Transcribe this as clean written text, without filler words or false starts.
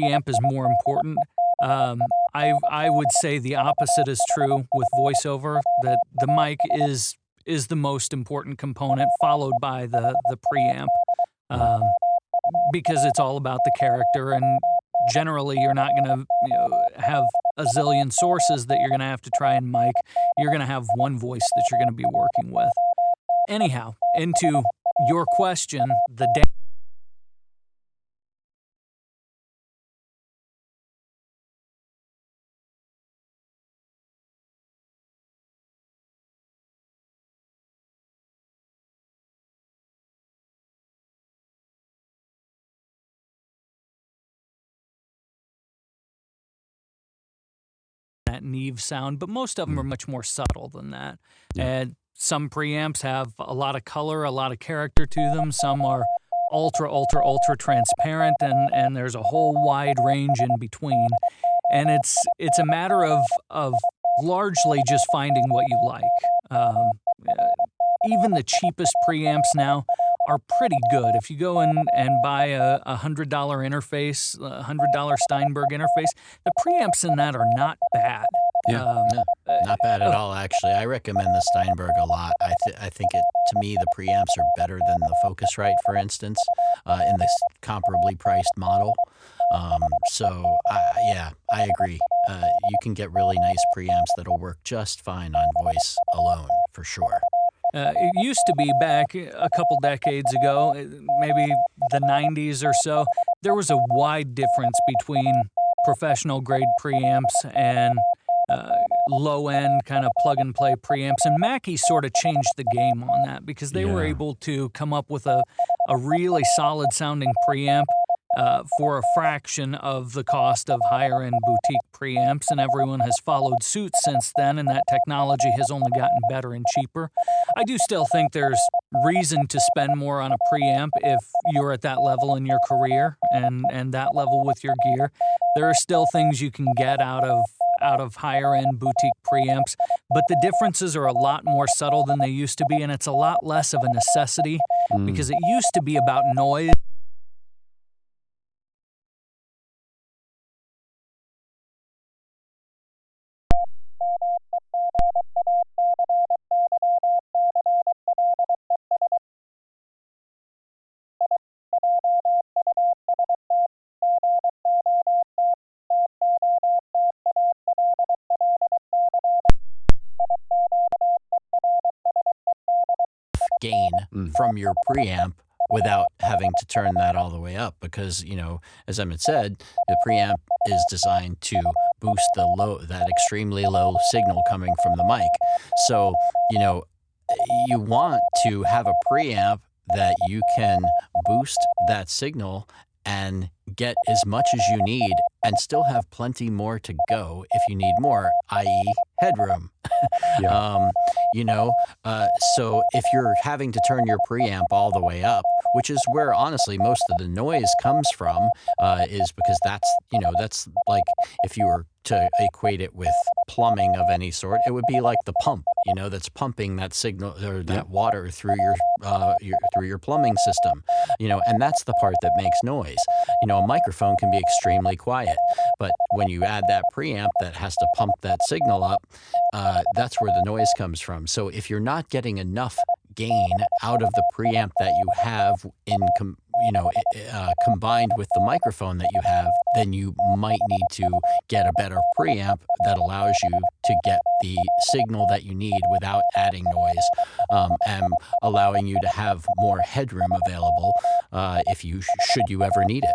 preamp is more important. I would say the opposite is true with voiceover, that the mic is the most important component, followed by the preamp, because it's all about the character, and generally you're not going to have a zillion sources that you're going to have to try and mic. You're going to have one voice that you're going to be working with. Anyhow, into your question, the that Neve sound, but most of them are much more subtle than that. Yeah. And some preamps have a lot of color, a lot of character to them. Some are ultra transparent, and there's a whole wide range in between. And it's a matter of largely just finding what you like. Even the cheapest preamps now are pretty good. If you go in and buy a $100 interface, a $100 Steinberg interface, the preamps in that are not bad. Yeah, no, not bad at all, actually. I recommend the Steinberg a lot. I think to me, the preamps are better than the Focusrite, for instance, in this comparably priced model. I agree. You can get really nice preamps that'll work just fine on voice alone, for sure. It used to be back a couple decades ago, maybe the 90s or so, there was a wide difference between professional grade preamps and low-end kind of plug-and-play preamps. And Mackie sort of changed the game on that because they were able to come up with a really solid-sounding preamp for a fraction of the cost of higher-end boutique preamps, and everyone has followed suit since then, and that technology has only gotten better and cheaper. I do still think there's reason to spend more on a preamp if you're at that level in your career and that level with your gear. There are still things you can get out of higher-end boutique preamps, but the differences are a lot more subtle than they used to be, and it's a lot less of a necessity because it used to be about noise. Gain from your preamp without having to turn that all the way up, because as Emmett said, the preamp is designed to boost that extremely low signal coming from the mic. So you want to have a preamp that you can boost that signal and get as much as you need and still have plenty more to go if you need more, i.e. headroom. So if you're having to turn your preamp all the way up, which is where honestly most of the noise comes from, is because that's like if you were to equate it with plumbing of any sort, it would be like the pump, that's pumping that signal or that water through your plumbing system, and that's the part that makes noise. A microphone can be extremely quiet, but when you add that preamp that has to pump that signal up, that's where the noise comes from. So if you're not getting enough gain out of the preamp that you have combined with the microphone that you have, then you might need to get a better preamp that allows you to get the signal that you need without adding noise, and allowing you to have more headroom available should you ever need it.